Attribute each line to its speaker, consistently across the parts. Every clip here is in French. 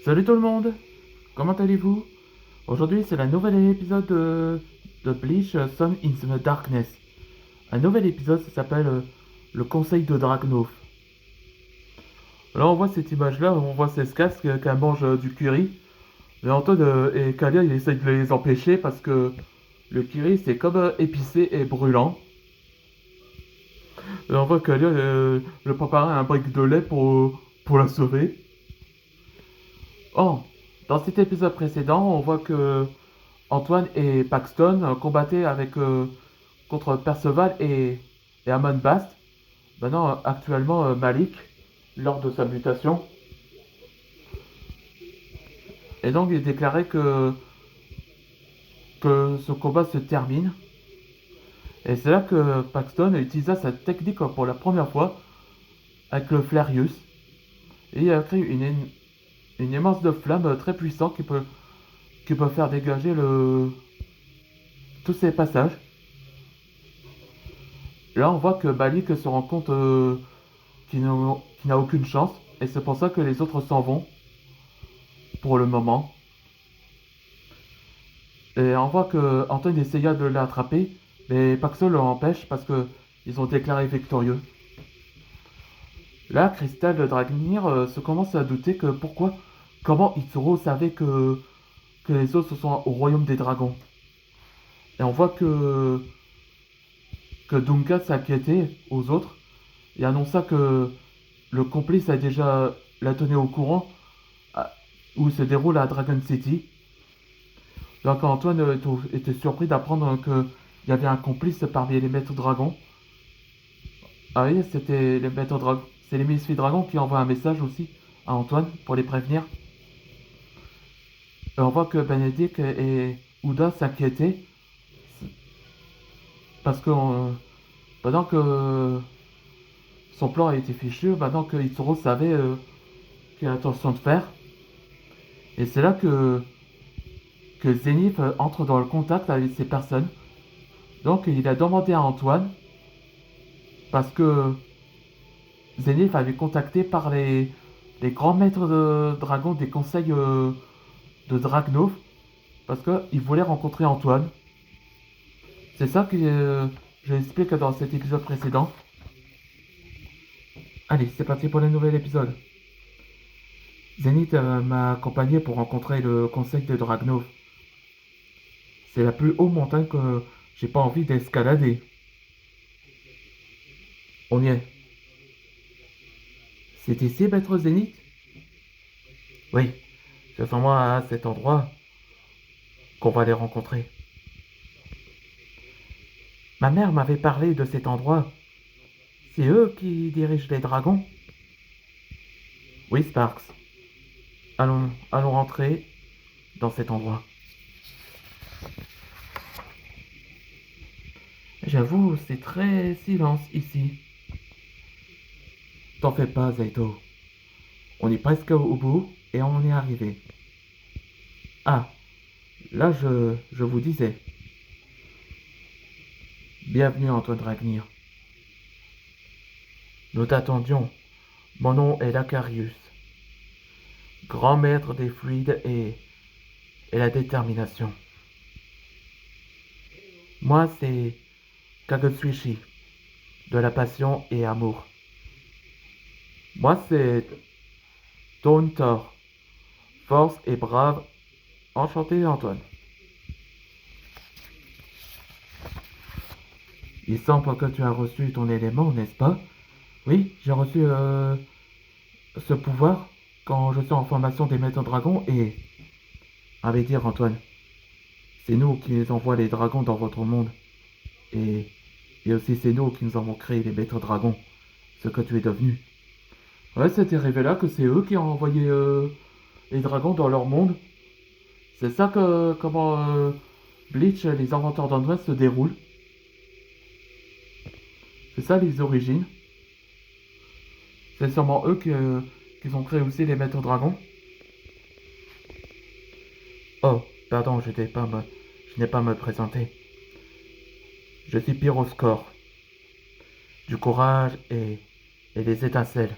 Speaker 1: Salut tout le monde, comment allez-vous? Aujourd'hui c'est la nouvel épisode de Bleach Sun in the Darkness. Un nouvel épisode, ça s'appelle Le Conseil de Dragnov. Là on voit cette image là, on voit ces casques qu'elle mange du curry. Et Antoine et Kalia ils essayent de les empêcher parce que le curry c'est comme épicé et brûlant. Et on voit Kalia le préparer un brick de lait pour la sauver. Oh, dans cet épisode précédent on voit que Antoine et Paxton combattaient contre Perceval et Amon Bast. Maintenant, actuellement, Malik, lors de sa mutation. Et donc, il déclarait que ce combat se termine. Et c'est là que Paxton utilisa sa technique pour la première fois avec le Flareus. Et il a créé une immense de flamme très puissante qui peut faire dégager tous ces passages. Là, on voit que Malik se rend compte qu'il n'a aucune chance. Et c'est pour ça que les autres s'en vont pour le moment. Et on voit que Antoine essaya de l'attraper, mais Paxo l'empêche parce que ils ont déclaré victorieux. Là, Crystal de Dragnir se commence à douter que comment Itsuro savait que les autres sont au royaume des dragons. Et on voit que Duncan s'inquiétait aux autres et annonça que le complice a déjà la tenue au courant où se déroule à Dragon City. Donc Antoine était surpris d'apprendre qu'il y avait un complice parmi les maîtres dragons. Ah oui, c'était les maîtres dragons. C'est les Misfits dragons qui envoient un message aussi à Antoine pour les prévenir. Et on voit que Benedict et Ouda s'inquiétaient parce que pendant que son plan a été fichu, maintenant que Itsuro savait qu'il a l'intention de faire. Et c'est là que Zenith entre dans le contact avec ces personnes. Donc il a demandé à Antoine parce que Zenith avait contacté par les grands maîtres de dragons des conseils de Dragnov parce qu'il voulait rencontrer Antoine. C'est ça que j'explique dans cet épisode précédent. Allez, c'est parti pour le nouvel épisode. Zenith m'a accompagné pour rencontrer le conseil de Dragnov. C'est la plus haute montagne que j'ai pas envie d'escalader. On y est. C'est ici, maître Zénith? Oui, c'est sûrement à cet endroit qu'on va les rencontrer. Ma mère m'avait parlé de cet endroit. C'est eux qui dirigent les dragons? Oui, Sparks. Allons rentrer dans cet endroit. J'avoue, c'est très silence ici. T'en fais pas, Zaito. On est presque au bout et on est arrivé. Ah, là je vous disais. Bienvenue Antoine Dragnir. Nous t'attendions. Mon nom est Lacarius, grand maître des fluides et la détermination. Moi c'est Kagutsuishi, de la passion et amour. Moi c'est Thor, force et brave. Enchanté Antoine. Il semble que tu as reçu ton élément, n'est-ce pas? Oui, j'ai reçu ce pouvoir quand je suis en formation des maîtres dragons et... À vrai dire Antoine, c'est nous qui envoie les dragons dans votre monde. Et, et aussi c'est nous qui nous avons créé les maîtres dragons, ce que tu es devenu. Ouais, c'était arrivé là que c'est eux qui ont envoyé les dragons dans leur monde. C'est ça que comment Bleach, les inventeurs d'Andrés se déroulent. C'est ça les origines. C'est sûrement eux qui ont créé aussi les maîtres dragons. Oh, pardon, je n'ai pas me présenté. Je suis Pyroscore, du courage et des étincelles.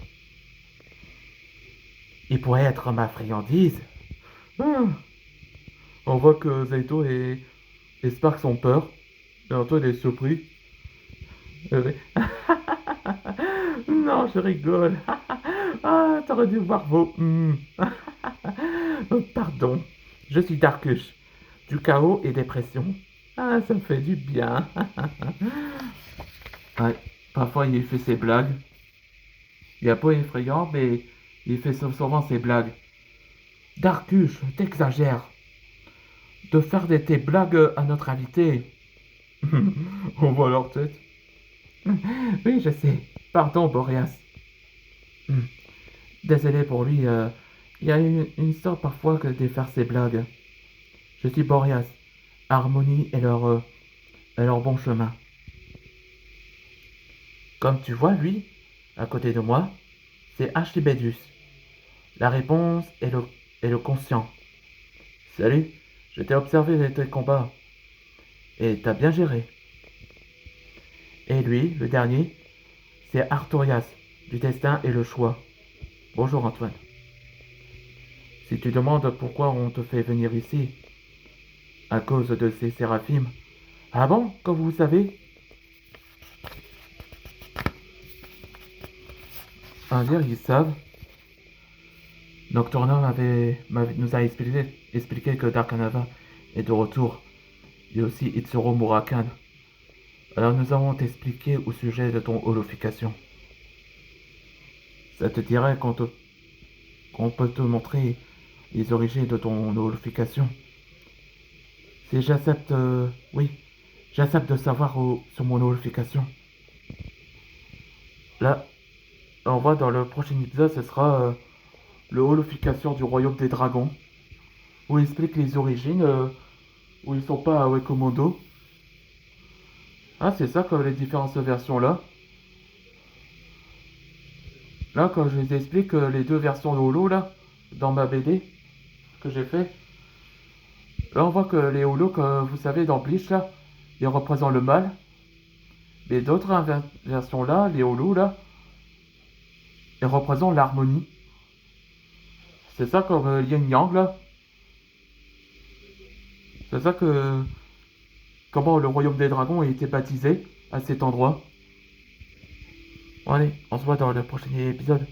Speaker 1: il pourrait être ma friandise. Ah, on voit que Zaito et Sparks ont peur. Et Antoine est surpris. Euh, Non, je rigole. Ah, t'aurais dû voir vos... Pardon, je suis Darkush. Du chaos et dépression. Ah, ça me fait du bien. Ouais, parfois il fait ses blagues. Il est un peu effrayant, mais il fait souvent ses blagues. Darkush, t'exagères. De faire tes blagues à notre invité. On voit leur tête. Oui, je sais. Pardon, Boreas. Désolé pour lui. Il y a une sorte parfois que de faire ses blagues. Je suis Boreas. Harmonie est leur bon chemin. Comme tu vois, lui, à côté de moi, c'est Archibaldus. La réponse est le conscient. Salut, je t'ai observé tes combats. Et t'as bien géré. Et lui, le dernier, c'est Artorias, du destin et le choix. Bonjour Antoine. Si tu demandes pourquoi on te fait venir ici, à cause de ces séraphimes. Ah bon, comme vous savez? À dire, ils savent. Nocturna nous a expliqué que Darkanava est de retour. Et aussi Itsuro Murakan. Alors nous avons t'expliqué au sujet de ton holofication. Ça te dirait qu'on peut te montrer les origines de ton holofication? Si j'accepte... oui, j'accepte de savoir sur mon holofication. Là, on voit dans le prochain épisode, ce sera le holofication du royaume des dragons. Où il explique les origines, où ils sont pas à Wekomodo. Ah, c'est ça comme les différentes versions là. Là, quand je les explique les deux versions de holo là, dans ma BD que j'ai fait, là on voit que les holos, comme vous savez, dans Bleach là, ils représentent le mal. Mais d'autres versions là, les holos là, ils représentent l'harmonie. C'est ça comme yin yang là. C'est ça que comment le royaume des dragons a été baptisé à cet endroit. Bon, allez, on se voit dans le prochain épisode.